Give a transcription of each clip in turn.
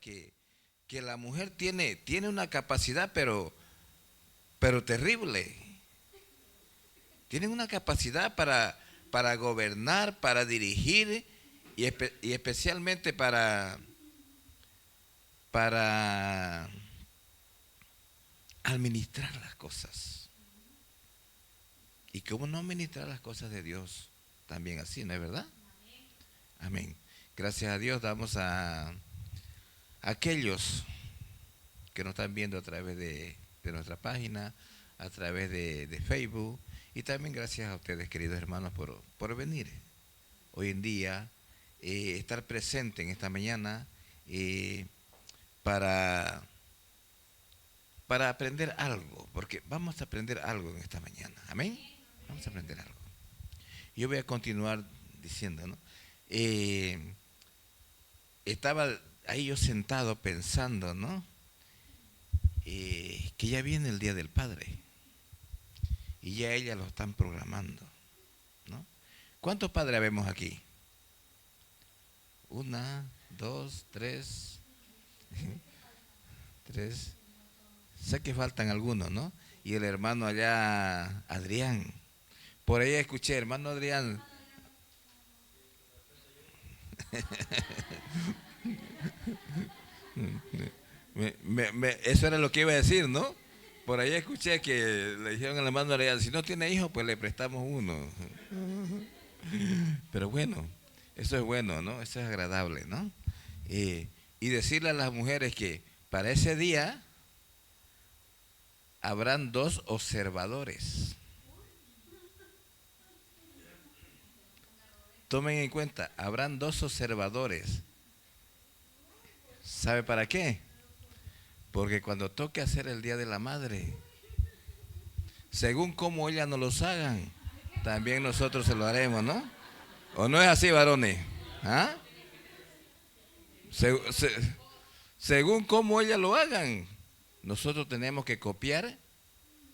que la mujer tiene una capacidad, pero terrible. Tienen una capacidad para gobernar, para dirigir y especialmente para administrar las cosas. Y cómo no administrar las cosas de Dios también así, ¿no es verdad? Amén. Gracias a Dios damos a aquellos que nos están viendo a través de nuestra página, a través de Facebook, y también gracias a ustedes, queridos hermanos, por venir hoy en día, estar presente en esta mañana para, para aprender algo, porque vamos a aprender algo en esta mañana. Amén. Vamos a aprender algo. Yo voy a continuar diciendo, ¿no? Estaba ahí yo sentado pensando, ¿no? Que ya viene el Día del Padre y ya ellas lo están programando, ¿no? ¿Cuántos padres vemos aquí? Una, dos, tres, tres. Sé que faltan algunos, ¿no? Y el hermano allá, Adrián. Por ahí escuché, hermano Adrián. Eso era lo que iba a decir, ¿no? Por ahí escuché que le dijeron al hermano Adrián, si no tiene hijos, pues le prestamos uno. Pero bueno, eso es bueno, ¿no? Eso es agradable, ¿no? Y decirle a las mujeres que para ese día habrán 2 observadores. Tomen en cuenta, habrán 2 observadores. ¿Sabe para qué? Porque cuando toque hacer el Día de la Madre, según como ellas nos los hagan, también nosotros se lo haremos, ¿no? ¿O no es así, varones? ¿Ah? Según como ellas lo hagan, nosotros tenemos que copiar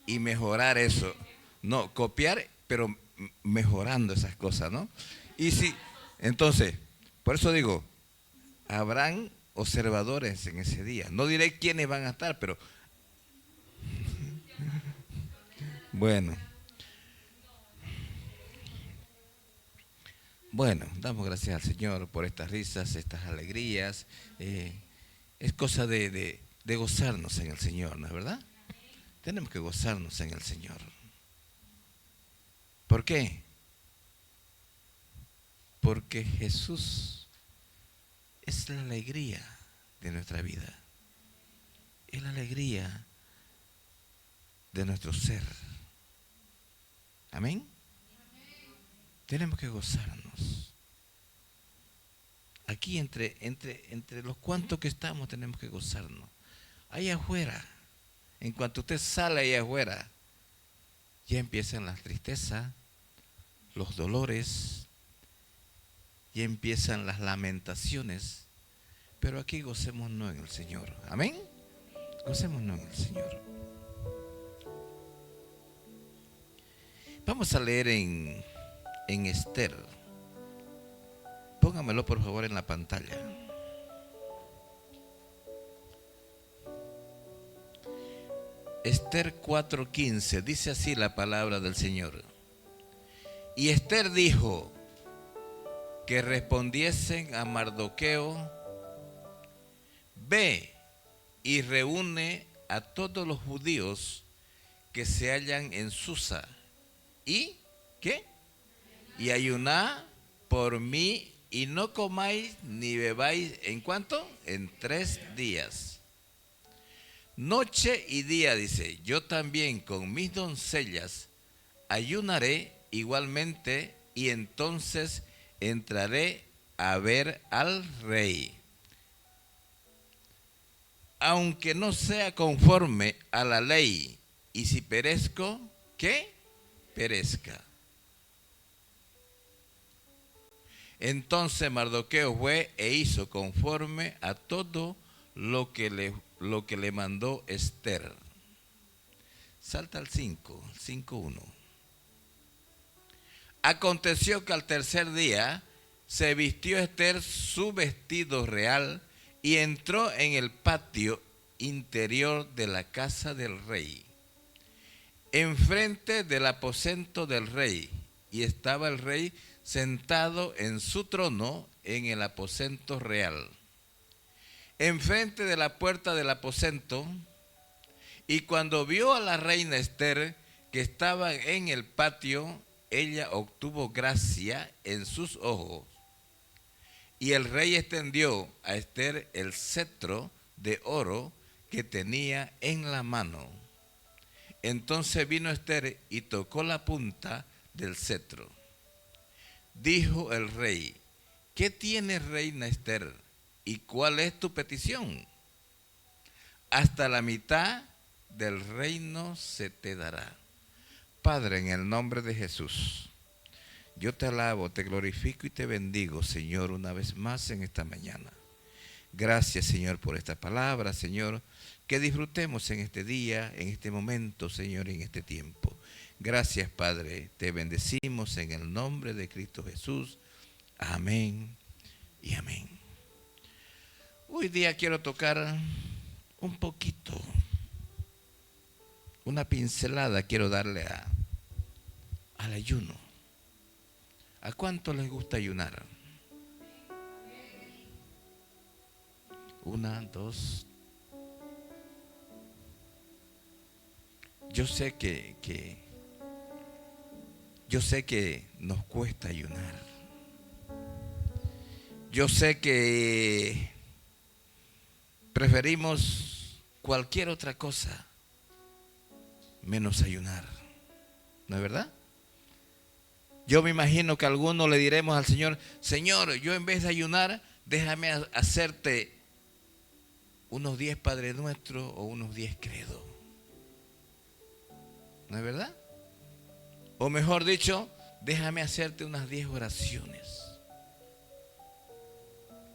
y mejorar eso. No, copiar, pero mejorando esas cosas, ¿no? Y si, entonces, por eso digo, habrán observadores en ese día. No diré quiénes van a estar, pero bueno. Bueno, damos gracias al Señor por estas risas, estas alegrías. Es cosa de gozarnos en el Señor, ¿no es verdad? Tenemos que gozarnos en el Señor. ¿Por qué? Porque Jesús es la alegría de nuestra vida. Es la alegría de nuestro ser. Amén. Tenemos que gozarnos. Aquí entre los cuantos que estamos tenemos que gozarnos. Allá afuera, en cuanto usted sale allá afuera, ya empiezan las tristezas, los dolores, ya empiezan las lamentaciones. Pero aquí gocémonos en el Señor. Amén. Gocémonos en el Señor. Vamos a leer en Esther. Póngamelo por favor en la pantalla. Esther 4:15, dice así la palabra del Señor. Y Esther dijo que respondiesen a Mardoqueo: ve y reúne a todos los judíos que se hallan en Susa y ¿qué? Y ayuná por mí y no comáis ni bebáis, ¿en cuánto? En 3 días. Noche y día, dice, yo también con mis doncellas ayunaré igualmente y entonces entraré a ver al rey. Aunque no sea conforme a la ley, y si perezco, ¿qué? Perezca. Entonces Mardoqueo fue e hizo conforme a todo lo que le mandó Esther. Salta al 5:1. Aconteció que al tercer día se vistió Esther su vestido real y entró en el patio interior de la casa del rey, enfrente del aposento del rey, y estaba el rey sentado en su trono en el aposento real, enfrente de la puerta del aposento. Y cuando vio a la reina Ester que estaba en el patio, ella obtuvo gracia en sus ojos. Y el rey extendió a Ester el cetro de oro que tenía en la mano. Entonces vino Ester y tocó la punta del cetro. Dijo el rey: ¿qué tienes, reina Ester? ¿Y cuál es tu petición? Hasta la mitad del reino se te dará. Padre, en el nombre de Jesús, yo te alabo, te glorifico y te bendigo, Señor, una vez más en esta mañana. Gracias, Señor, por esta palabra, Señor, que disfrutemos en este día, en este momento, Señor, en este tiempo. Gracias, Padre, te bendecimos en el nombre de Cristo Jesús. Amén y amén. Hoy día quiero tocar un poquito, una pincelada quiero darle al ayuno. ¿A cuánto les gusta ayunar? Una, dos. Yo sé que nos cuesta ayunar. Yo sé que preferimos cualquier otra cosa menos ayunar. ¿No es verdad? Yo me imagino que algunos le diremos al Señor: Señor, yo en vez de ayunar, déjame hacerte unos 10 Padre Nuestro o unos 10 credos. ¿No es verdad? O mejor dicho, déjame hacerte unas 10 oraciones.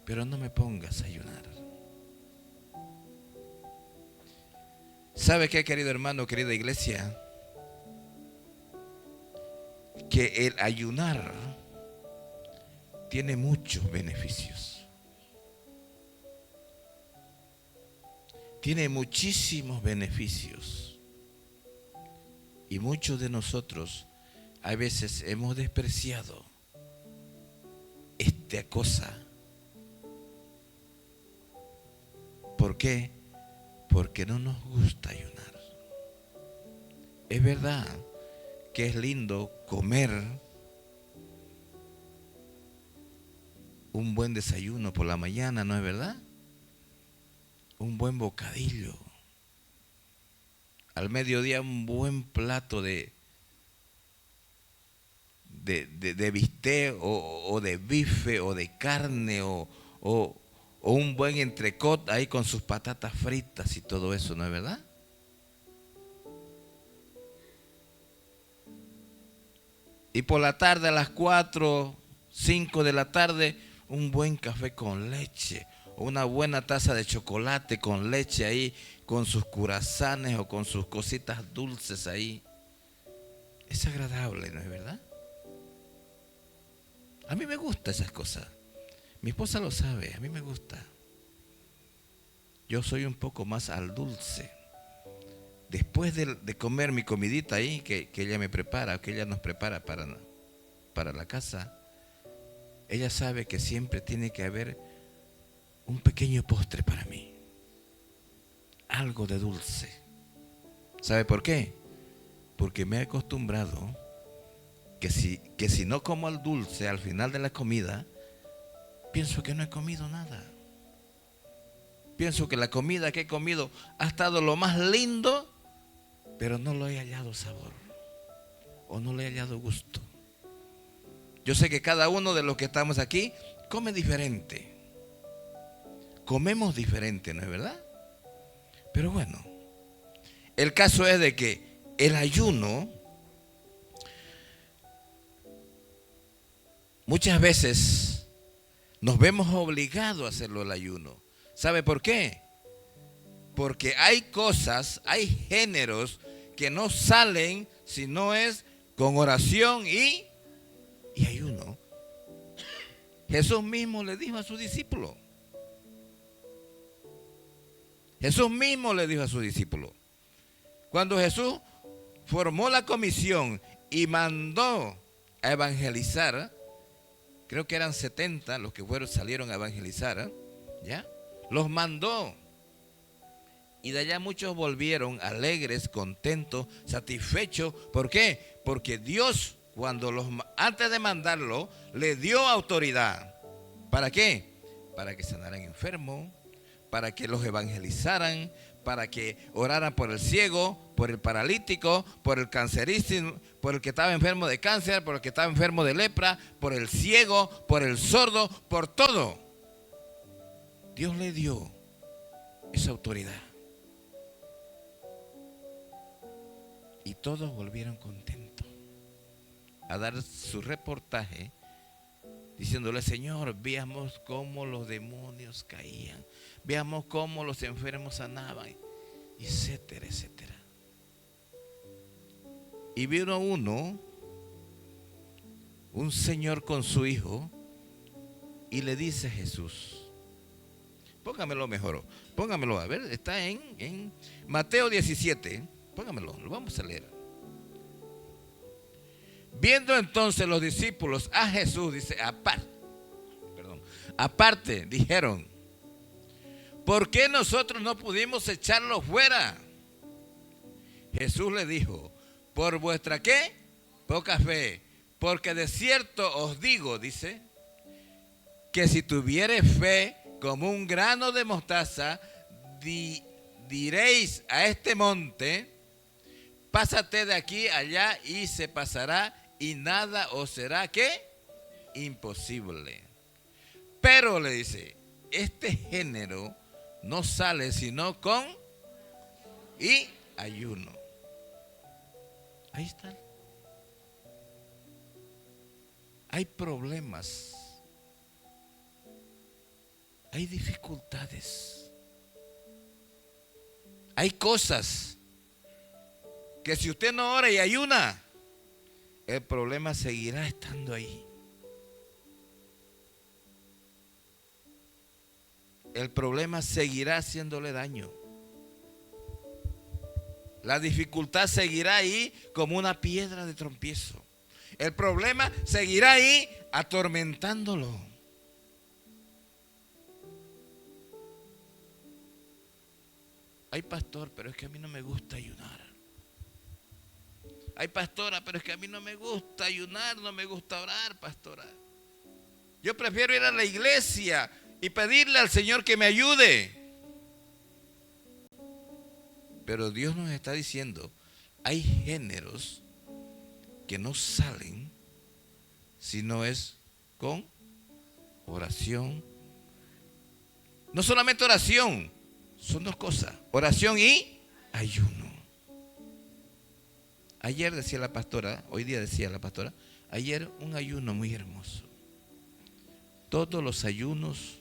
Pero no me pongas a ayunar. ¿Sabe qué, querido hermano, querida iglesia? Que el ayunar tiene muchos beneficios. Tiene muchísimos beneficios. Y muchos de nosotros a veces hemos despreciado esta cosa. ¿Por qué? Porque no nos gusta ayunar. Es verdad que es lindo comer un buen desayuno por la mañana, ¿no es verdad? Un buen bocadillo. Al mediodía un buen plato de bistec o de bife o de carne o un buen entrecot ahí con sus patatas fritas y todo eso, ¿no es verdad? Y por la tarde a las 4, 5 de la tarde, un buen café con leche, o una buena taza de chocolate con leche ahí, con sus curasanes o con sus cositas dulces ahí. Es agradable, ¿no es verdad? A mí me gustan esas cosas. Mi esposa lo sabe, a mí me gusta. Yo soy un poco más al dulce. Después de comer mi comidita ahí, que ella me prepara, que ella nos prepara para la casa, ella sabe que siempre tiene que haber un pequeño postre para mí. Algo de dulce. ¿Sabe por qué? Porque me he acostumbrado que si no como el dulce al final de la comida, pienso que no he comido nada. Pienso que la comida que he comido ha estado lo más lindo, pero no lo he hallado sabor o no le he hallado gusto. Yo sé que cada uno de los que estamos aquí come diferente. Comemos diferente, ¿no es verdad? Pero bueno, el caso es de que el ayuno muchas veces nos vemos obligados a hacerlo el ayuno. ¿Sabe por qué? Porque hay cosas, hay géneros que no salen si no es con oración y ayuno. Jesús mismo le dijo a sus discípulos: Jesús mismo le dijo a sus discípulos. Cuando Jesús formó la comisión y mandó a evangelizar, creo que eran 70 los que salieron a evangelizar, ¿ya? Los mandó. Y de allá muchos volvieron alegres, contentos, satisfechos. ¿Por qué? Porque Dios, antes de mandarlo, le dio autoridad. ¿Para qué? Para que sanaran enfermos, para que los evangelizaran, para que oraran por el ciego, por el paralítico, por el cancerísimo, por el que estaba enfermo de cáncer, por el que estaba enfermo de lepra, por el ciego, por el sordo, por todo. Dios le dio esa autoridad. Y todos volvieron contentos a dar su reportaje, diciéndole: Señor, veamos cómo los demonios caían, veamos cómo los enfermos sanaban, etcétera, etcétera. Y vino un señor con su hijo, y le dice a Jesús, póngamelo mejor, póngamelo, a ver, está en Mateo 17, póngamelo, lo vamos a leer. Viendo entonces los discípulos a Jesús, dice, aparte, dijeron: ¿por qué nosotros no pudimos echarlo fuera? Jesús le dijo: ¿por vuestra qué? Poca fe. Porque de cierto os digo, dice, que si tuviereis fe como un grano de mostaza, diréis a este monte: pásate de aquí allá, y se pasará, y nada os será, ¿qué? Imposible. Pero le dice, este género no sale sino con y ayuno. Ahí está. Hay problemas, hay dificultades, hay cosas que si usted no ora y ayuna, el problema seguirá estando ahí. El problema seguirá haciéndole daño. La dificultad seguirá ahí como una piedra de tropiezo. El problema seguirá ahí atormentándolo. Ay, pastor, pero es que a mí no me gusta ayunar. Ay, pastora, pero es que a mí no me gusta ayunar, no me gusta orar, pastora. Yo prefiero ir a la iglesia y pedirle al Señor que me ayude. Pero Dios nos está diciendo, hay géneros que no salen si no es con oración. No solamente oración, son dos cosas: oración y ayuno. Ayer decía la pastora, hoy día decía la pastora, ayer un ayuno muy hermoso. Todos los ayunos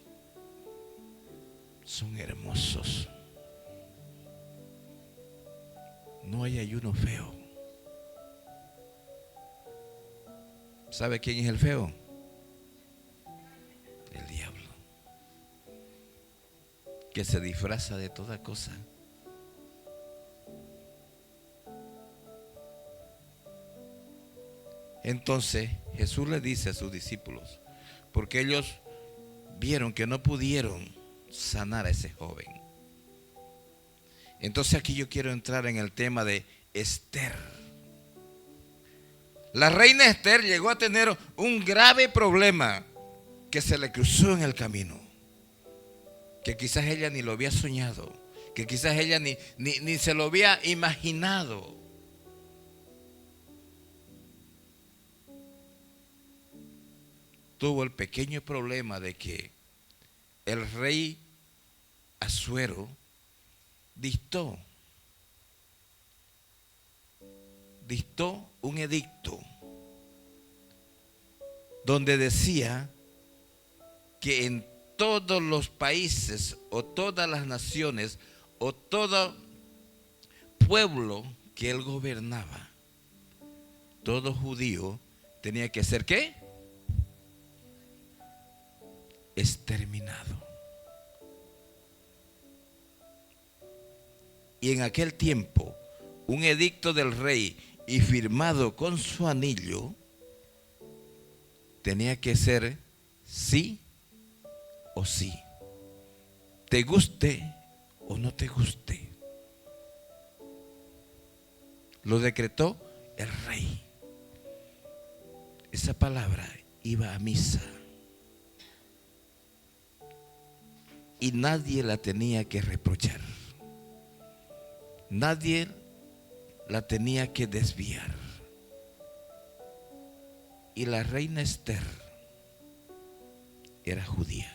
son hermosos. No hay ayuno feo. ¿Sabe quién es el feo? El diablo, que se disfraza de toda cosa. Entonces Jesús le dice a sus discípulos, porque ellos vieron que no pudieron sanar a ese joven. Entonces aquí yo quiero entrar en el tema de Esther. La reina Esther llegó a tener un grave problema que se le cruzó en el camino, que quizás ella ni lo había soñado, que quizás ella ni se lo había imaginado. Tuvo el pequeño problema de que el rey Asuero dictó un edicto donde decía que en todos los países o todas las naciones o todo pueblo que él gobernaba, todo judío tenía que ser ¿qué? Exterminado. y en aquel tiempo un edicto del rey y firmado con su anillo, tenía que ser sí o sí, te guste o no te guste. Lo decretó el rey. Esa palabra iba a misa y nadie la tenía que reprochar, nadie la tenía que desviar. Y la reina Esther era judía.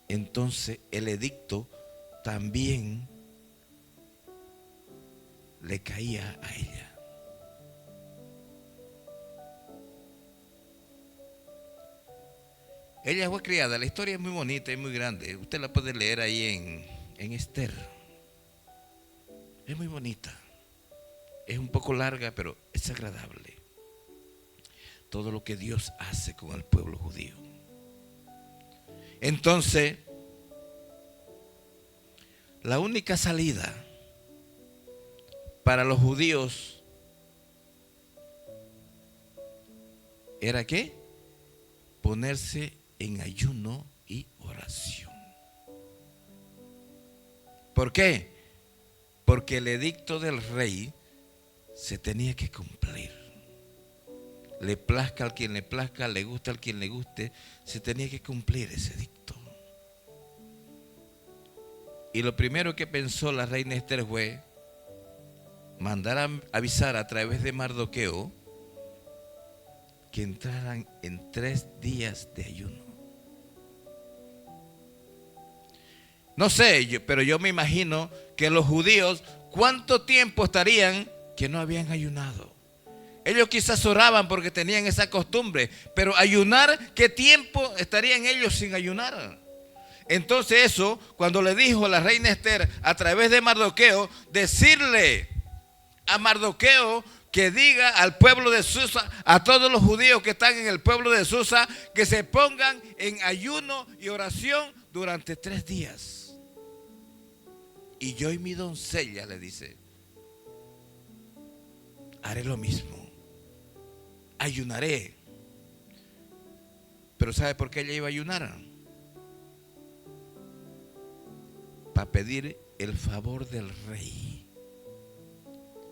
Entonces el edicto también le caía a ella. Ella fue criada, la historia es muy bonita y muy grande. Usted la puede leer ahí en Esther. Es muy bonita. Es un poco larga, pero es agradable. Todo lo que Dios hace con el pueblo judío. Entonces, la única salida para los judíos era ¿qué? Ponerse en ayuno y oración. ¿Por qué? Porque el edicto del rey se tenía que cumplir. Le plazca al quien le plazca, le gusta al quien le guste, se tenía que cumplir ese edicto. Y lo primero que pensó la reina Esther fue mandar a avisar a través de Mardoqueo que entraran en 3 días de ayuno. No sé, pero yo me imagino que los judíos, ¿cuánto tiempo estarían que no habían ayunado? Ellos quizás oraban porque tenían esa costumbre, pero ayunar, ¿qué tiempo estarían ellos sin ayunar? Entonces eso, cuando le dijo a la reina Esther a través de Mardoqueo, decirle a Mardoqueo que diga al pueblo de Susa, a todos los judíos que están en el pueblo de Susa, que se pongan en ayuno y oración durante 3 días. Y yo y mi doncella, le dice, haré lo mismo. Ayunaré. Pero ¿sabe por qué ella iba a ayunar? Para pedir el favor del rey.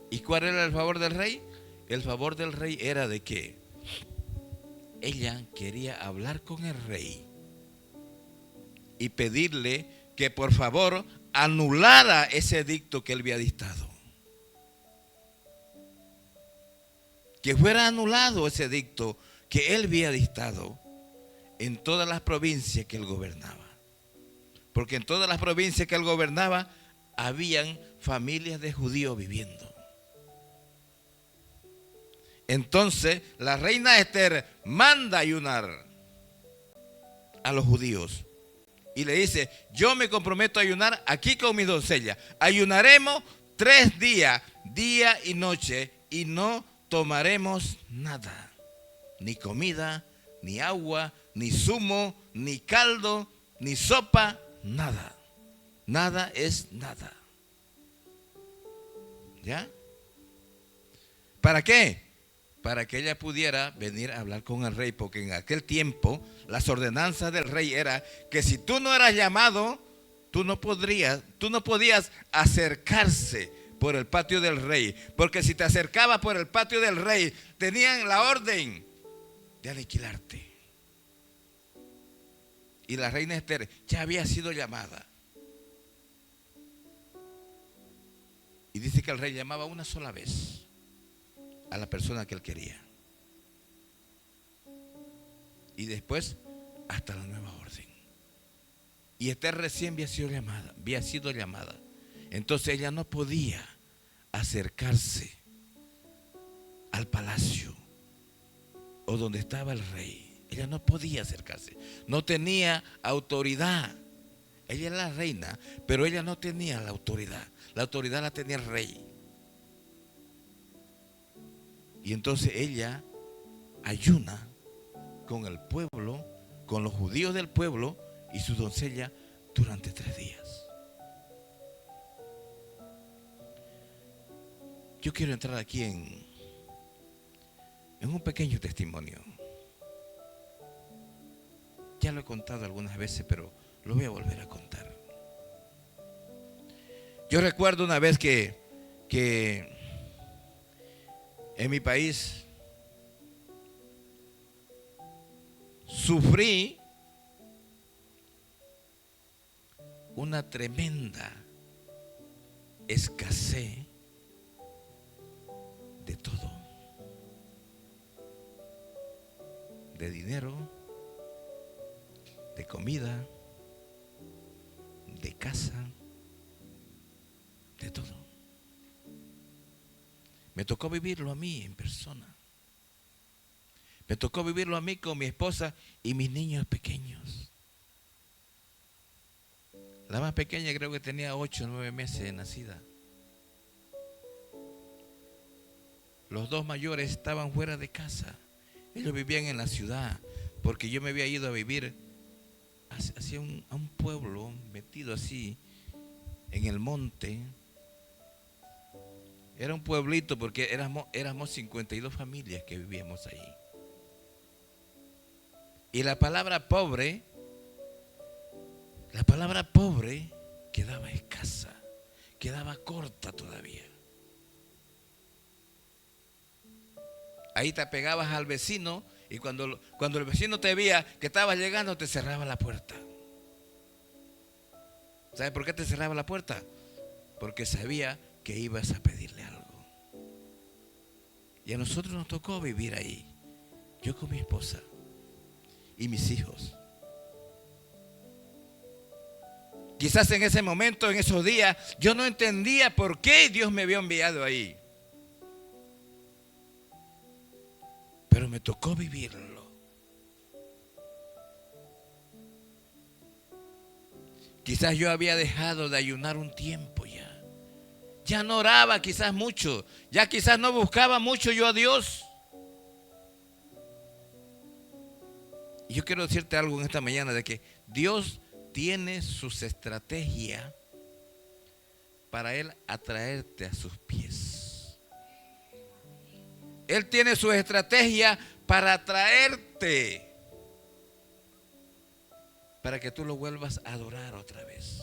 ¿Y cuál era el favor del rey? El favor del rey era de que ella quería hablar con el rey y pedirle que por favor anulara ese edicto que él había dictado. Que fuera anulado ese edicto que él había dictado en todas las provincias que él gobernaba. Porque en todas las provincias que él gobernaba habían familias de judíos viviendo. Entonces la reina Esther manda ayunar a los judíos y le dice, yo me comprometo a ayunar aquí con mi doncella. Ayunaremos 3 días, día y noche, y no tomaremos nada, ni comida, ni agua, ni zumo, ni caldo, ni sopa, nada. Nada es nada. ¿Ya? ¿Para qué? Para que ella pudiera venir a hablar con el rey, porque en aquel tiempo las ordenanzas del rey era que si tú no eras llamado, tú no podías acercarse por el patio del rey, porque si te acercabas por el patio del rey, tenían la orden de aniquilarte. Y la reina Esther ya había sido llamada. Y dice que el rey llamaba una sola vez a la persona que él quería. Y después hasta la nueva orden. Y Esther recién había sido llamada. Entonces ella no podía acercarse al palacio o donde estaba el rey. Ella no podía acercarse. No tenía autoridad. Ella era la reina, pero ella no tenía la autoridad. La autoridad la tenía el rey. Y entonces ella ayuna con el pueblo, con los judíos del pueblo y su doncella durante 3 días. yo quiero entrar aquí en un pequeño testimonio. Ya lo he contado algunas veces, pero lo voy a volver a contar. Yo recuerdo una vez que en mi país sufrí una tremenda escasez de todo, de dinero, de comida, de casa, de todo. Me tocó vivirlo a mí en persona. Me tocó vivirlo a mí con mi esposa y mis niños pequeños. La más pequeña creo que tenía 8 o 9 meses de nacida. Los dos mayores estaban fuera de casa. Ellos vivían en la ciudad, porque yo me había ido a vivir hacia a un pueblo metido así en el monte. Era un pueblito porque éramos 52 familias que vivíamos ahí. Y la palabra pobre quedaba escasa, quedaba corta todavía. Ahí te pegabas al vecino y cuando el vecino te veía que estabas llegando, te cerraba la puerta. ¿Sabes por qué te cerraba la puerta? Porque sabía que ibas a pedirle algo. Y a nosotros nos tocó vivir ahí, yo con mi esposa y mis hijos. Quizás en ese momento, en esos días, yo no entendía por qué Dios me había enviado ahí. Pero me tocó vivirlo. Quizás yo había dejado de ayunar un tiempo ya. Ya no oraba quizás mucho. Ya quizás no buscaba mucho yo a Dios. Y yo quiero decirte algo en esta mañana de que Dios tiene sus estrategias para Él atraerte a sus pies. Él tiene sus estrategias para atraerte, para que tú lo vuelvas a adorar otra vez.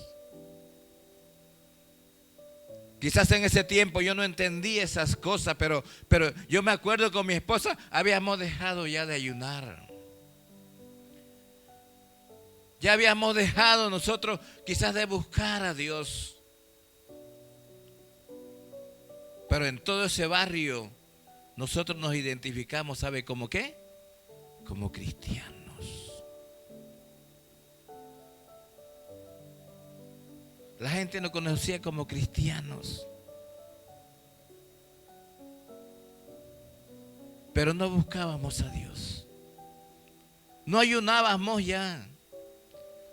Quizás en ese tiempo yo no entendí esas cosas, pero yo me acuerdo con mi esposa, habíamos dejado ya de ayunar. Ya habíamos dejado nosotros quizás de buscar a Dios. Pero en todo ese barrio nosotros nos identificamos, ¿sabe cómo qué? Como cristianos. La gente nos conocía como cristianos. Pero no buscábamos a Dios. No ayunábamos ya.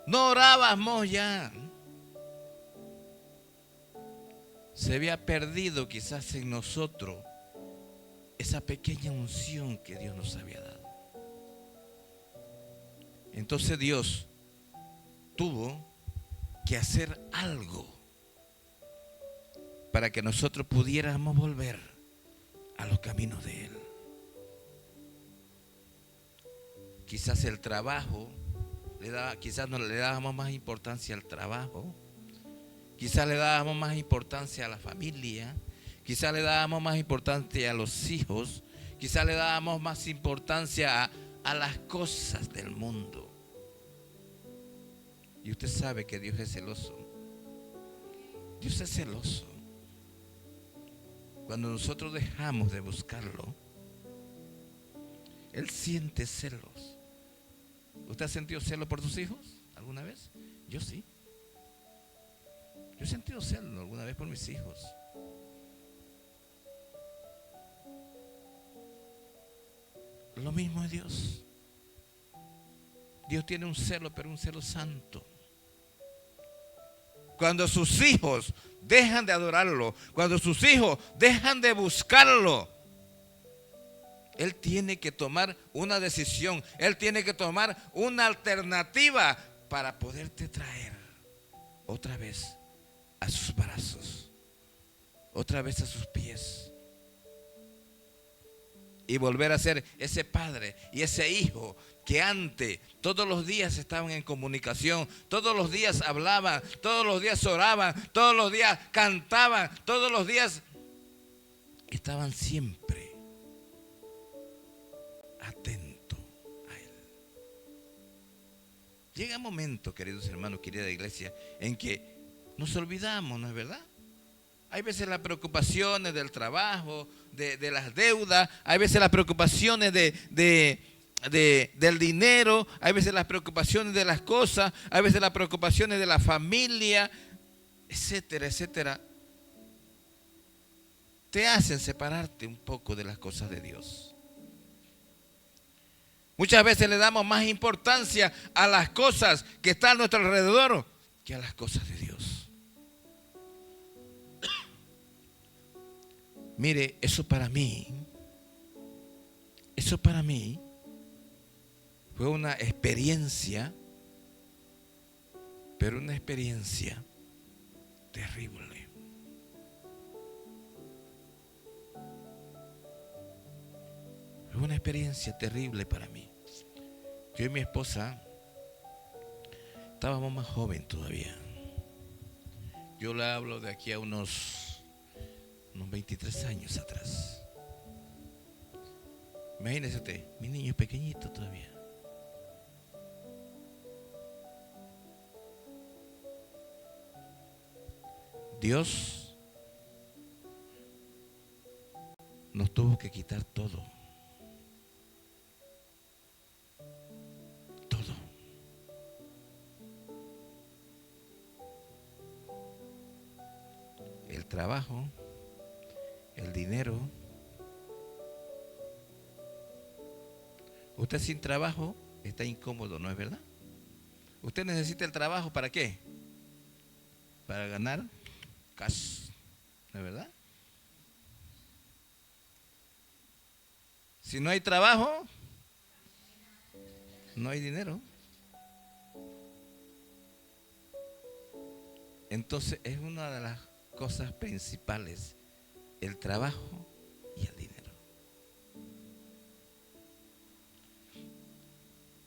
No orábamos ya. Se había perdido quizás en nosotros esa pequeña unción que Dios nos había dado. Entonces Dios tuvo que hacer algo para que nosotros pudiéramos volver a los caminos de Él. Quizás el trabajo, quizás no le dábamos más importancia al trabajo, quizás le dábamos más importancia a la familia, quizás le dábamos más importancia a los hijos, quizás le dábamos más importancia a las cosas del mundo. Y usted sabe que Dios es celoso. Dios es celoso. Cuando nosotros dejamos de buscarlo, Él siente celos. ¿Usted ha sentido celo por sus hijos alguna vez? Yo sí. Yo he sentido celo alguna vez por mis hijos. Lo mismo es Dios. Dios tiene un celo, pero un celo santo. Cuando sus hijos dejan de adorarlo, cuando sus hijos dejan de buscarlo, Él tiene que tomar una decisión. Él tiene que tomar una alternativa para poderte traer otra vez a sus brazos, otra vez a sus pies, y volver a ser ese padre y ese hijo que antes todos los días estaban en comunicación, todos los días hablaban, todos los días oraban, todos los días cantaban, todos los días estaban siempre atentos a Él. Llega un momento, queridos hermanos, querida iglesia, en que nos olvidamos, ¿no es verdad? Hay veces las preocupaciones del trabajo, de las deudas, hay veces las preocupaciones del dinero, hay veces las preocupaciones de las cosas, hay veces las preocupaciones de la familia, etcétera, etcétera. Te hacen separarte un poco de las cosas de Dios. Muchas veces le damos más importancia a las cosas que están a nuestro alrededor que a las cosas de Dios. Mire, eso para mí fue una experiencia, pero una experiencia terrible. Fue una experiencia terrible para mí. Yo y mi esposa estábamos más jóvenes todavía. Yo le hablo de aquí a unos 23 años atrás. Imagínese usted, mi niño es pequeñito todavía. Dios nos tuvo que quitar todo. Todo. El trabajo, el dinero. Usted sin trabajo está incómodo, ¿no es verdad? Usted necesita el trabajo ¿para qué? Para ganar cash, ¿no es verdad? Si no hay trabajo, no hay dinero. Entonces es una de las cosas principales, el trabajo y el dinero.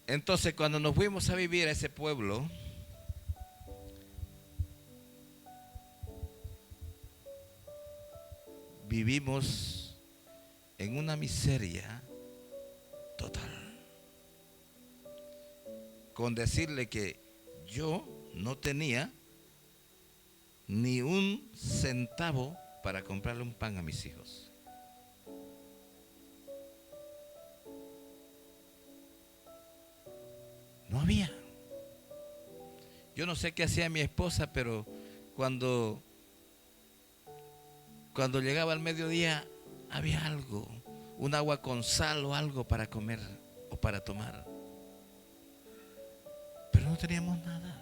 Entonces cuando nos fuimos a vivir a ese pueblo, vivimos en una miseria total. Con decirle que yo no tenía ni un centavo para comprarle un pan a mis hijos. No había. Yo no sé qué hacía mi esposa, pero cuando llegaba al mediodía había algo, un agua con sal o algo para comer o para tomar. Pero no teníamos nada.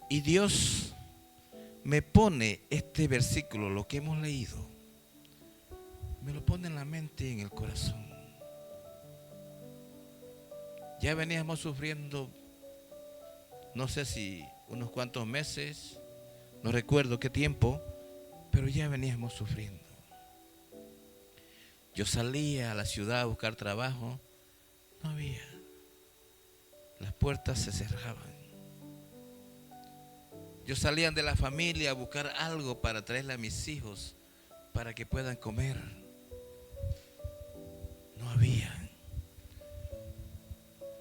Y Dios me pone este versículo, lo que hemos leído, me lo pone en la mente y en el corazón. Ya veníamos sufriendo, no sé si unos cuantos meses, no recuerdo qué tiempo, pero ya veníamos sufriendo. Yo salía a la ciudad a buscar trabajo, no había. Las puertas se cerraban. Yo salía de la familia a buscar algo para traerle a mis hijos para que puedan comer. No había.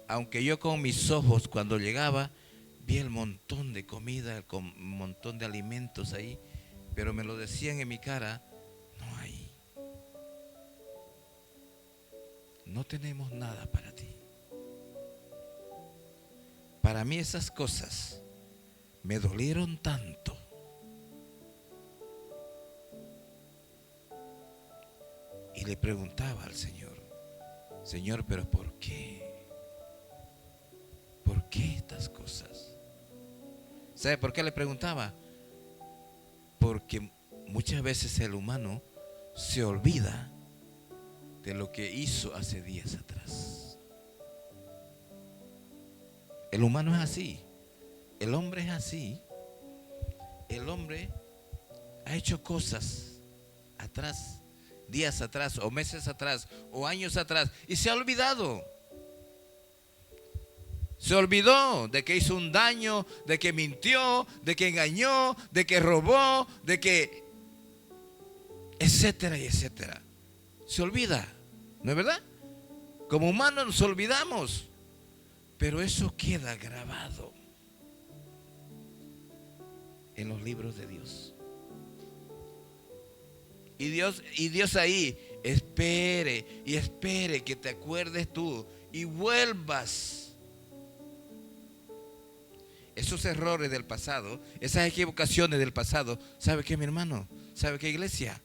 Aunque yo con mis ojos cuando llegaba vi el montón de comida, el montón de alimentos ahí, pero me lo decían en mi cara, no hay. No tenemos nada para ti. Para mí esas cosas me dolieron tanto. Y le preguntaba al Señor, Señor, pero ¿por qué? ¿Por qué estas cosas? ¿Sabe por qué le preguntaba? Porque muchas veces el humano se olvida de lo que hizo hace días atrás. El humano es así. El hombre es así. El hombre ha hecho cosas atrás, días atrás, o meses atrás, o años atrás, y se ha olvidado. Se olvidó de que hizo un daño, de que mintió, de que engañó, de que robó, de que, etcétera y etcétera. Se olvida, ¿no es verdad? Como humanos nos olvidamos, pero eso queda grabado en los libros de Dios. Y Dios ahí espere y espere que te acuerdes tú y vuelvas. Esos errores del pasado, esas equivocaciones del pasado, ¿sabe qué, mi hermano? ¿Sabe qué, iglesia?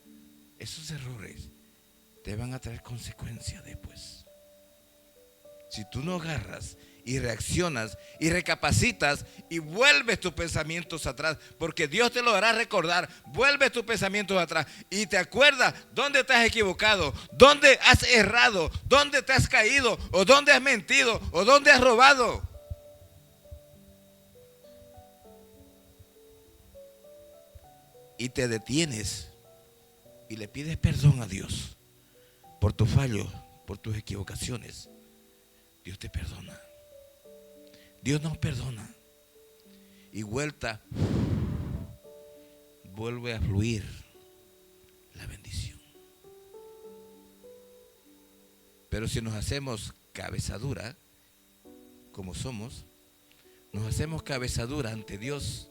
Esos errores te van a traer consecuencias después. Si tú no agarras y reaccionas y recapacitas y vuelves tus pensamientos atrás, porque Dios te lo hará recordar, vuelves tus pensamientos atrás y te acuerdas dónde te has equivocado, dónde has errado, dónde te has caído, o dónde has mentido, o dónde has robado. Y te detienes y le pides perdón a Dios por tus fallos, por tus equivocaciones. Dios te perdona. Dios nos perdona. Y vuelve a fluir la bendición. Pero si nos hacemos cabezadura, como somos, nos hacemos cabezadura ante Dios,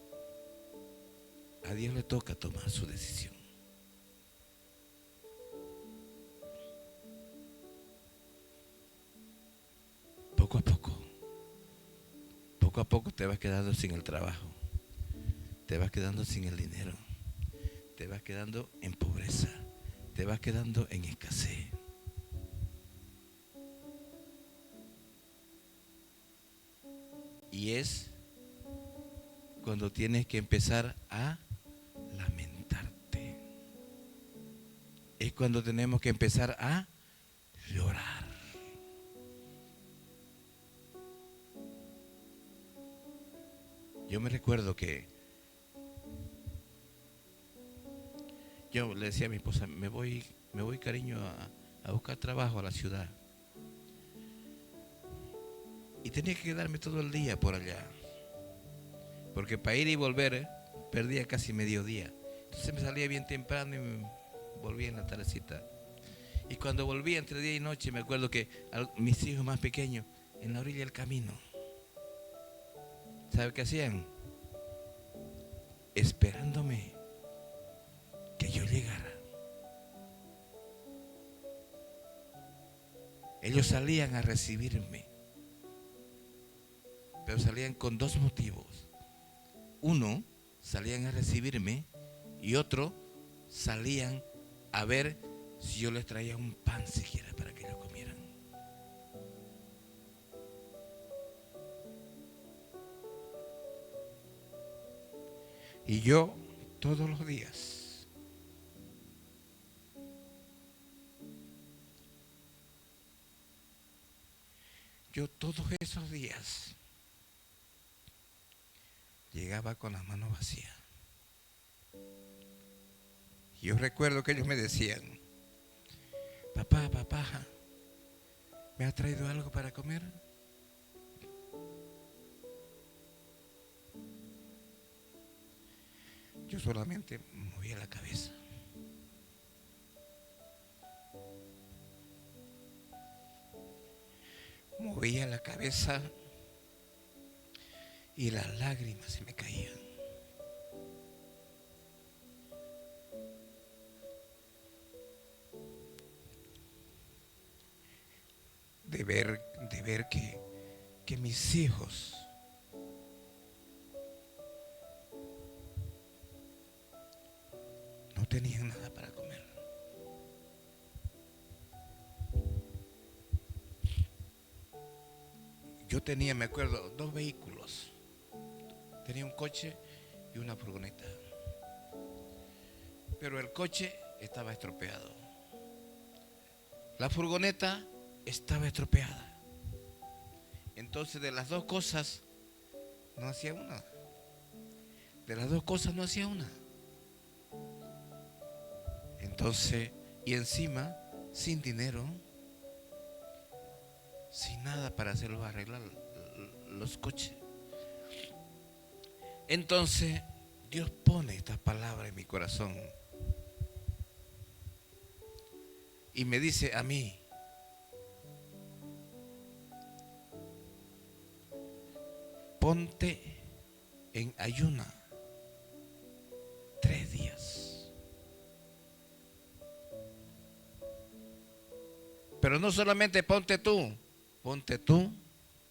a Dios le toca tomar su decisión. Poco a poco te vas quedando sin el trabajo, te vas quedando sin el dinero, te vas quedando en pobreza, te vas quedando en escasez. Y es cuando tienes que empezar a lamentarte. Es cuando tenemos que empezar a llorar. Yo me recuerdo que yo le decía a mi esposa, me voy cariño a buscar trabajo a la ciudad. Y tenía que quedarme todo el día por allá. Porque para ir y volver perdía casi mediodía. Entonces me salía bien temprano y me volvía en la tardecita. Y cuando volvía entre día y noche, me acuerdo que mis hijos más pequeños, en la orilla del camino, ¿sabe qué hacían? Esperándome que yo llegara. Ellos salían a recibirme, pero salían con dos motivos. Uno, salían a recibirme, y otro, salían a ver si yo les traía un pan siquiera para que ellos comieran. Y yo todos los días llegaba con las manos vacías. Yo recuerdo que ellos me decían, papá, ¿me ha traído algo para comer? Yo solamente movía la cabeza. Movía la cabeza y las lágrimas se me caían. De ver que mis hijos no tenían nada para comer. Yo tenía, me acuerdo, 2 vehículos. Tenía un coche y una furgoneta. Pero el coche estaba estropeado. La furgoneta estaba estropeada. Entonces, de las dos cosas no hacía una. Entonces, y encima, sin dinero, sin nada para hacerlos arreglar los coches. Entonces, Dios pone estas palabras en mi corazón y me dice a mí: ponte en ayuna 3 días. Pero no solamente ponte tú,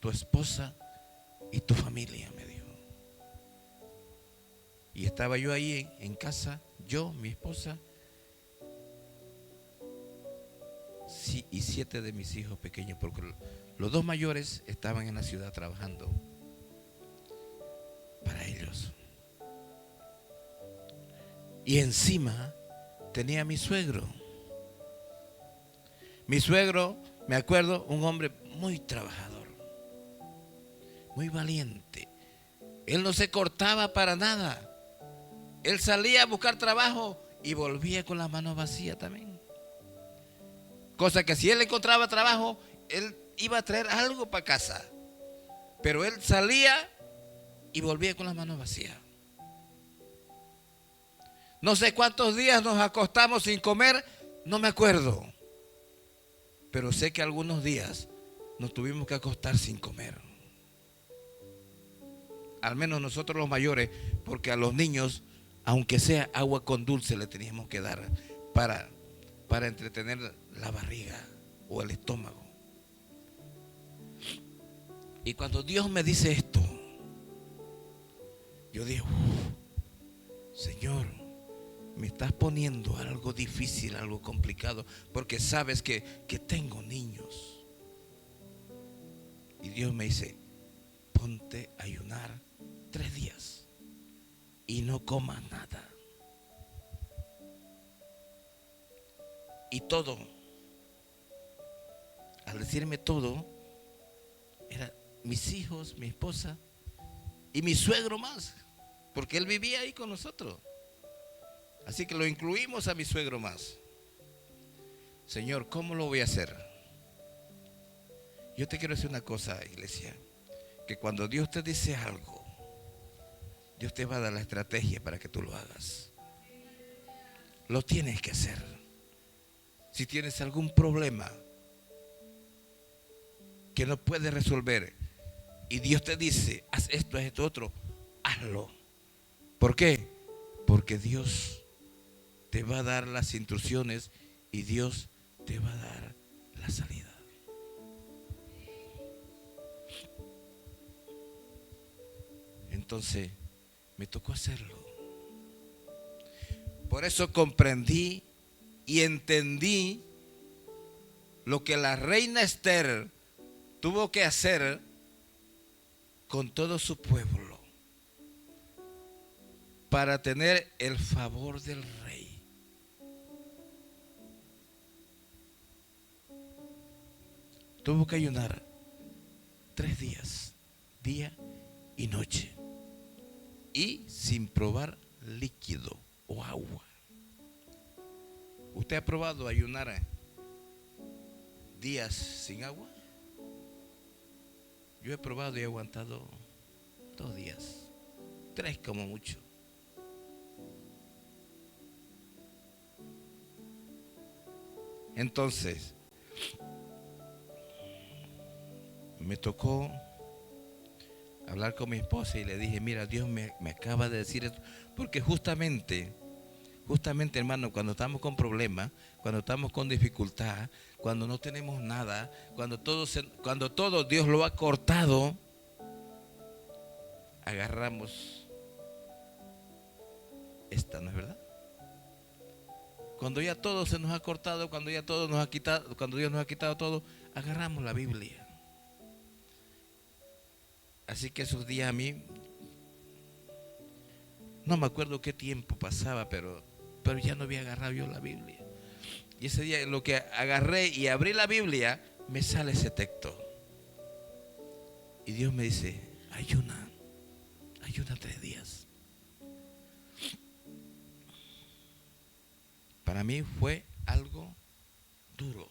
tu esposa y tu familia, me dijo. Y estaba yo ahí en casa, yo, mi esposa y 7 de mis hijos pequeños, porque los 2 mayores estaban en la ciudad trabajando para ellos. Y encima tenía a mi suegro. Mi suegro, me acuerdo, un hombre muy trabajador, muy valiente. Él no se cortaba para nada. Él salía a buscar trabajo y volvía con las manos vacías también. Cosa que si él encontraba trabajo, él iba a traer algo para casa. Pero él salía y volvía con las manos vacías. No sé cuántos días nos acostamos sin comer, no me acuerdo. Pero sé que algunos días nos tuvimos que acostar sin comer. Al menos nosotros los mayores, porque a los niños, aunque sea agua con dulce, le teníamos que dar para entretener la barriga o el estómago. Y cuando Dios me dice esto, yo digo: Señor, me estás poniendo algo difícil, algo complicado, porque sabes que tengo niños. Y Dios me dice: ponte a ayunar 3 días y no comas nada. Y todo, al decirme todo, era mis hijos, mi esposa y mi suegro más, porque él vivía ahí con nosotros. Así que lo incluimos a mi suegro más. Señor, ¿cómo lo voy a hacer? Yo te quiero decir una cosa, iglesia, que cuando Dios te dice algo, Dios te va a dar la estrategia para que tú lo hagas. Lo tienes que hacer. Si tienes algún problema que no puedes resolver y Dios te dice: haz esto, haz esto otro, hazlo. ¿Por qué? Porque Dios te va a dar las instrucciones y Dios te va a dar la salida. Entonces me tocó hacerlo. Por eso comprendí y entendí lo que la reina Esther tuvo que hacer con todo su pueblo para tener el favor del rey. Tuvo que ayunar 3 días, día y noche, y sin probar líquido o agua. ¿Usted ha probado ayunar días sin agua? Yo he probado y he aguantado 2 días, 3 como mucho. Entonces, me tocó hablar con mi esposa y le dije: mira, Dios me acaba de decir esto, porque justamente, hermano, cuando estamos con problemas, cuando estamos con dificultad, cuando no tenemos nada, cuando todo Dios lo ha cortado, agarramos esta, ¿no es verdad? Cuando ya todo se nos ha cortado, cuando ya todo nos ha quitado, cuando Dios nos ha quitado todo, agarramos la Biblia. Así que esos días a mí, no me acuerdo qué tiempo pasaba, pero ya no había agarrado yo la Biblia. Y ese día, lo que agarré y abrí la Biblia, me sale ese texto. Y Dios me dice: ayuna 3 días. para mí fue algo duro.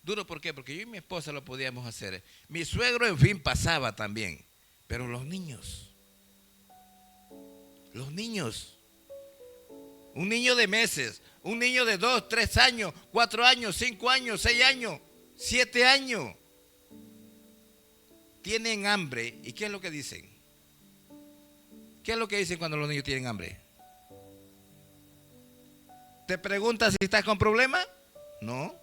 Duro, ¿por qué? Porque yo y mi esposa lo podíamos hacer. Mi suegro, en fin, pasaba también. Pero los niños, un niño de meses, un niño de 2, 3 años, 4 años, 5 años, 6 años, 7 años, tienen hambre. ¿Y qué es lo que dicen? ¿Qué es lo que dicen cuando los niños tienen hambre? ¿Te preguntas si estás con problemas? No.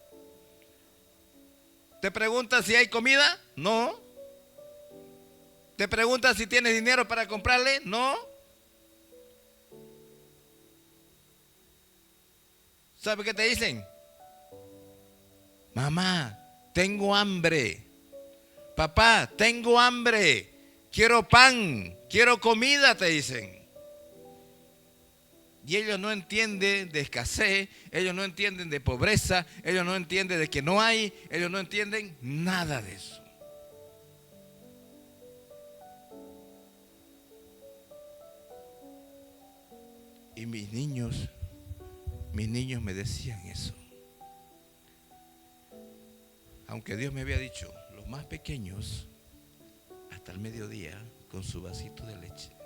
¿Te preguntas si hay comida? No. ¿Te preguntas si tienes dinero para comprarle? No. ¿Sabe qué te dicen? Mamá, tengo hambre. Papá, tengo hambre. Quiero pan, quiero comida, te dicen. Y ellos no entienden de escasez, ellos no entienden de pobreza, ellos no entienden de que no hay, ellos no entienden nada de eso. Y mis niños me decían eso. Aunque Dios me había dicho, los más pequeños, hasta el mediodía, con su vasito de leche.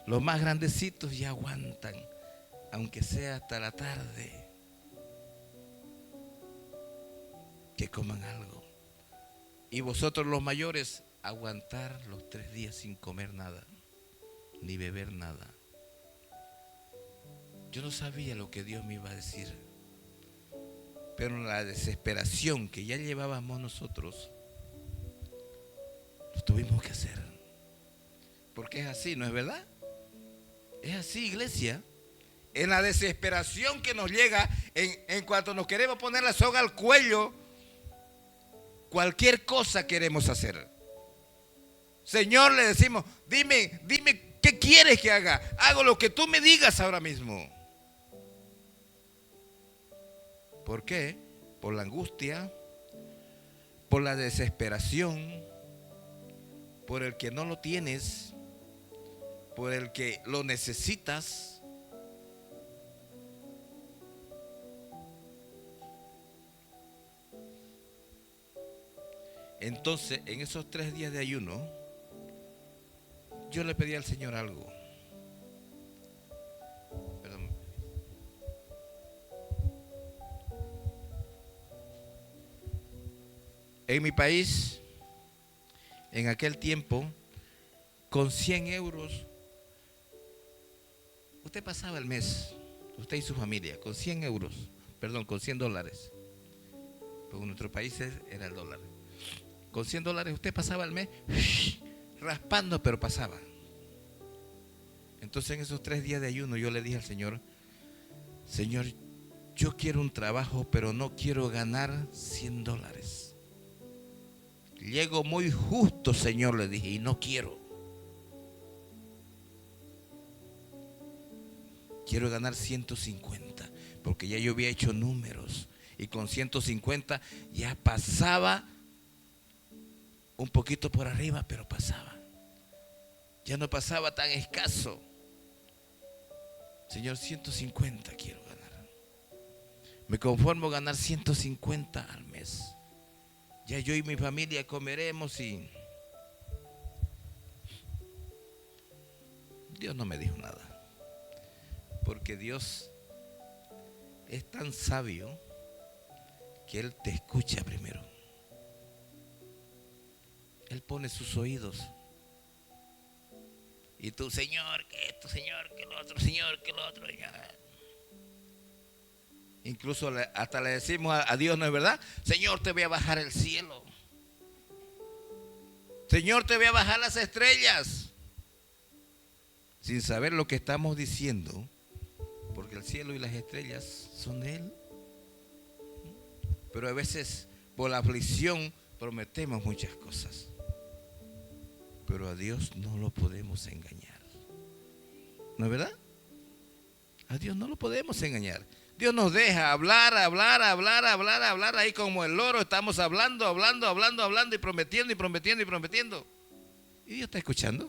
Los más grandecitos ya aguantan, aunque sea hasta la tarde, que coman algo. Y vosotros los mayores, aguantar los 3 días sin comer nada, ni beber nada. Yo no sabía lo que Dios me iba a decir, pero la desesperación que ya llevábamos nosotros, lo tuvimos que hacer. Porque es así, ¿no es verdad? Es así, iglesia. En la desesperación que nos llega, en cuanto nos queremos poner la soga al cuello, cualquier cosa queremos hacer. Señor, le decimos, dime, ¿qué quieres que haga? Hago lo que tú me digas ahora mismo. ¿Por qué? Por la angustia, por la desesperación, por el que no lo tienes, por el que lo necesitas. Entonces, en esos 3 días de ayuno, yo le pedí al Señor algo. Perdón. En mi país, en aquel tiempo, con 100 euros, usted pasaba el mes, usted y su familia, con 100 euros, perdón, con $100. Porque en nuestros países era el dólar. Con $100 usted pasaba el mes raspando, pero pasaba. Entonces en esos 3 días de ayuno yo le dije al Señor, Señor, yo quiero un trabajo, pero no quiero ganar $100. Llego muy justo, Señor, le dije, y no quiero. Quiero ganar 150, porque ya yo había hecho números. Y con 150 ya pasaba un poquito por arriba, pero pasaba. Ya no pasaba tan escaso. Señor, 150 quiero ganar. Me conformo ganar 150 al mes. Ya yo y mi familia comeremos y Dios no me dijo nada. Porque Dios es tan sabio que Él te escucha primero. Él pone sus oídos. Y tú, Señor, que esto, Señor, que lo otro, Señor, que lo otro. Incluso hasta le decimos a Dios, ¿no es verdad? Señor, te voy a bajar el cielo. Señor, te voy a bajar las estrellas. Sin saber lo que estamos diciendo, porque el cielo y las estrellas son de Él. Pero a veces por la aflicción prometemos muchas cosas. Pero a Dios no lo podemos engañar. ¿No es verdad? A Dios no lo podemos engañar. Dios nos deja hablar. Ahí como el loro estamos hablando y prometiendo. Y Dios está escuchando.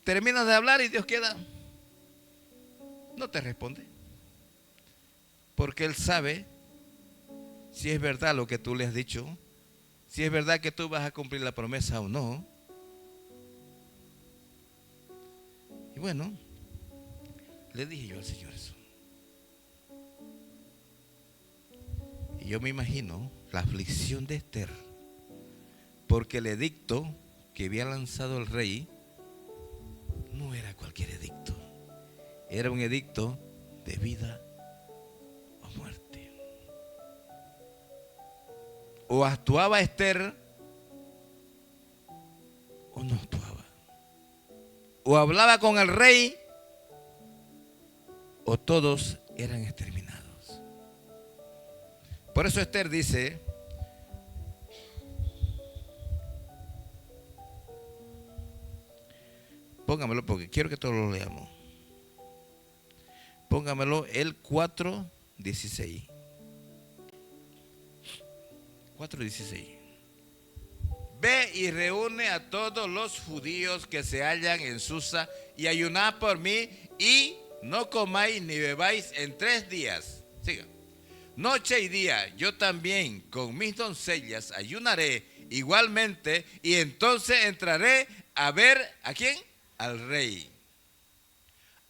Terminas de hablar y Dios queda. no te responde. Porque él sabe si es verdad lo que tú le has dicho, si es verdad que tú vas a cumplir la promesa o no. Y bueno, le dije yo al Señor eso. Y yo me imagino la aflicción de Esther, porque el edicto que había lanzado el rey no era cualquier edicto, era un edicto de vida o muerte. O actuaba Esther o no actuaba. O hablaba con el rey o todos eran exterminados. Por eso Esther dice, póngamelo porque quiero que todos lo leamos. Póngamelo el 4:16. 4:16. Ve y reúne a todos los judíos que se hallan en Susa y ayunad por mí y no comáis ni bebáis en 3 días. Siga. Noche y día, yo también con mis doncellas ayunaré igualmente y entonces entraré a ver ¿a quién? Al rey.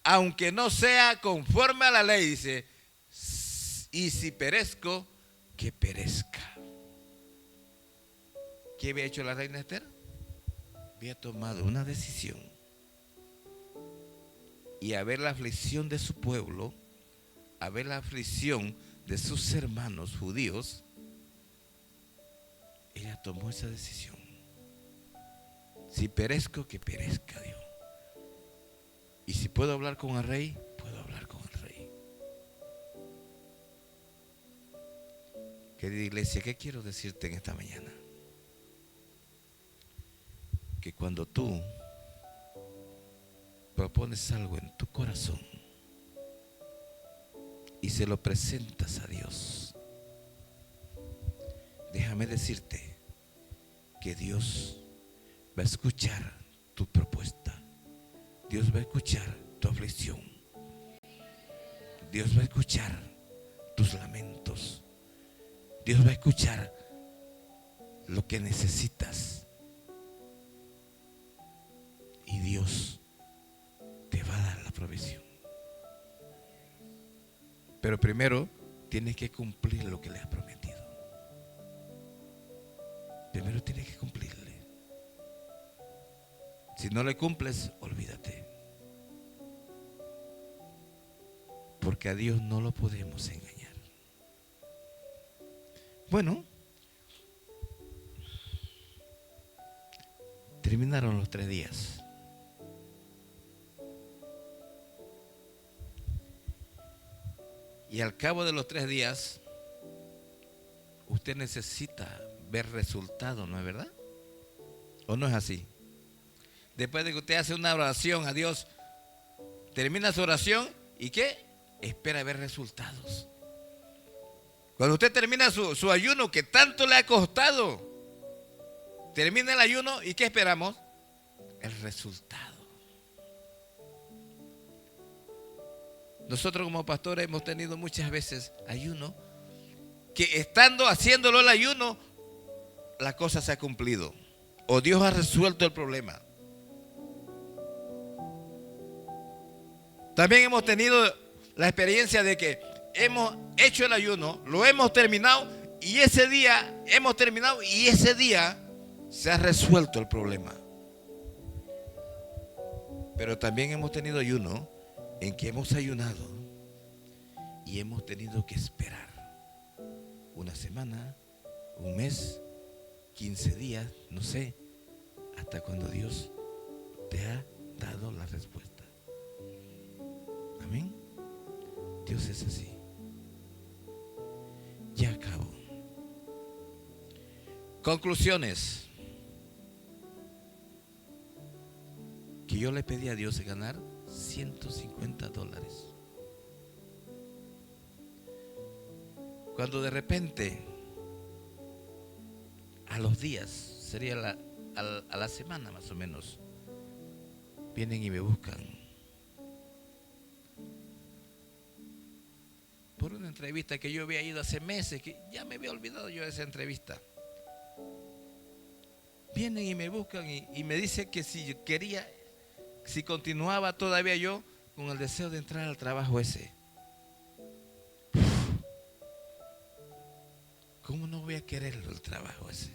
Aunque no sea conforme a la ley, dice, y si perezco, que perezca. ¿Qué había hecho la reina Esther? Había tomado una decisión. Y a ver la aflicción de su pueblo, a ver la aflicción de sus hermanos judíos, ella tomó esa decisión. Si perezco, que perezca, Dios. Y si puedo hablar con el rey, puedo hablar con el rey. Querida iglesia, ¿qué quiero decirte en esta mañana? Que cuando tú propones algo en tu corazón y se lo presentas a Dios, déjame decirte que Dios va a escuchar tu propuesta. Dios va a escuchar tu aflicción. Dios va a escuchar tus lamentos. Dios va a escuchar lo que necesitas. Y Dios te va a dar la provisión. Pero primero tienes que cumplir lo que le has prometido. Primero tienes que cumplirle. Si no le cumples, olvídate. Porque a Dios no lo podemos engañar. Bueno, terminaron los 3 días. Y al cabo de los 3 días, usted necesita ver resultados, ¿no es verdad? ¿O no es así? Después de que usted hace una oración a Dios, termina su oración y ¿qué? Espera ver resultados. Cuando usted termina su ayuno que tanto le ha costado, termina el ayuno y ¿qué esperamos? El resultado. Nosotros como pastores hemos tenido muchas veces ayuno que estando haciéndolo el ayuno, la cosa se ha cumplido o Dios ha resuelto el problema. También hemos tenido la experiencia de que hemos hecho el ayuno, lo hemos terminado y ese día hemos terminado y ese día se ha resuelto el problema. Pero también hemos tenido ayuno en que hemos ayunado y hemos tenido que esperar una semana, un mes, 15 días, no sé, hasta cuando Dios te ha dado la respuesta. Amén. Dios es así. Ya acabo. Conclusiones. Que yo le pedí a Dios ganar $150. Cuando de repente, a los días, sería a la semana más o menos, vienen y me buscan. entrevista que yo había ido hace meses, que ya me había olvidado yo de esa entrevista. Vienen y me buscan y me dicen que si quería, si continuaba todavía yo con el deseo de entrar al trabajo ese. ¿Cómo no voy a quererlo el trabajo ese?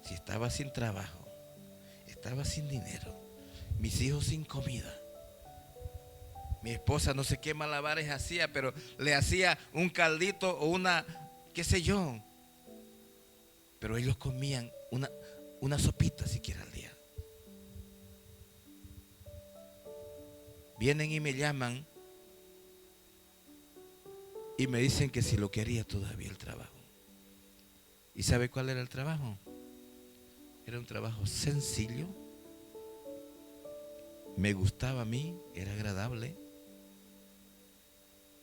Si estaba sin trabajo, estaba sin dinero, mis hijos sin comida. Mi esposa no sé qué malabares hacía, pero le hacía un caldito o una, qué sé yo. Pero ellos comían una sopita siquiera al día. Vienen y me llaman y me dicen que si lo quería todavía el trabajo. ¿Y sabe cuál era el trabajo? Era un trabajo sencillo. Me gustaba a mí, era agradable.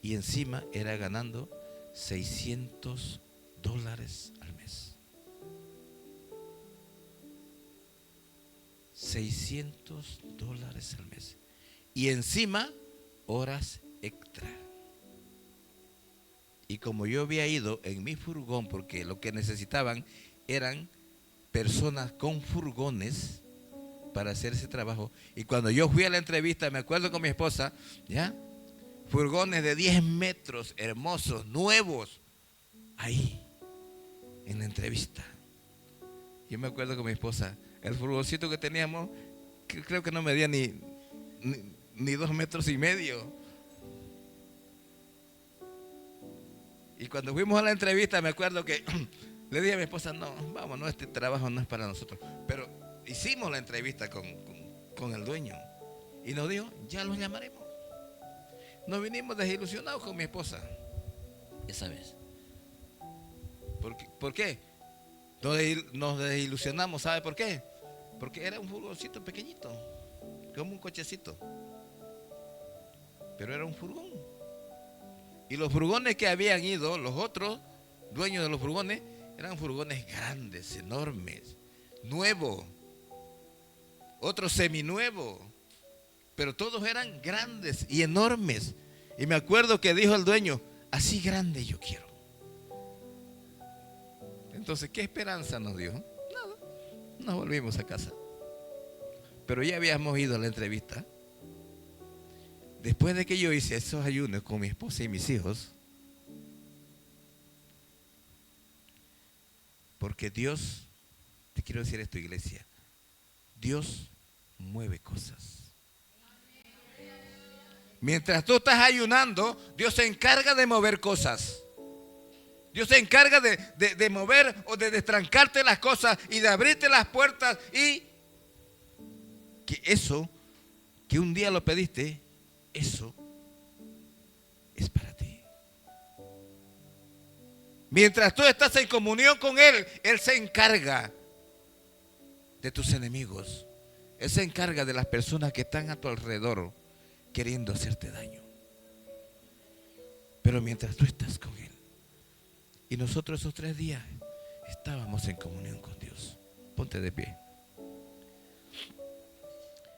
Y encima era ganando $600 al mes. $600 al mes. Y encima horas extra. Y como yo había ido en mi furgón, porque lo que necesitaban eran personas con furgones para hacer ese trabajo. Y cuando yo fui a la entrevista, me acuerdo con mi esposa, ¿ya? Furgones de 10 metros, hermosos, nuevos, ahí, en la entrevista. Yo me acuerdo con mi esposa, el furgoncito que teníamos, creo que no medía ni 2,5 metros. Y cuando fuimos a la entrevista, me acuerdo que le dije a mi esposa, no, vámonos, este trabajo no es para nosotros. Pero hicimos la entrevista con el dueño. Y nos dijo, ya los llamaremos. Nos vinimos desilusionados con mi esposa esa vez. ¿Por qué? Nos desilusionamos, ¿sabe por qué? Porque era un furgoncito pequeñito, como un cochecito. Pero era un furgón. Y los furgones que habían ido, los otros dueños de los furgones, eran furgones grandes, enormes, nuevos, otros seminuevos. Pero todos eran grandes y enormes. Y me acuerdo que dijo el dueño, así grande yo quiero. Entonces, ¿qué esperanza nos dio? Nada, nos volvimos a casa. Pero ya habíamos ido a la entrevista. Después de que yo hice esos ayunos con mi esposa y mis hijos, porque Dios, te quiero decir esto, iglesia, Dios mueve cosas. Mientras tú estás ayunando, Dios se encarga de mover cosas. Dios se encarga de mover o de destrancarte las cosas y de abrirte las puertas, y que eso, que un día lo pediste, eso es para ti. Mientras tú estás en comunión con Él, Él se encarga de tus enemigos. Él se encarga de las personas que están a tu alrededor queriendo hacerte daño. Pero mientras tú estás con Él, y nosotros esos 3 días estábamos en comunión con Dios. Ponte de pie.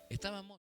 Estábamos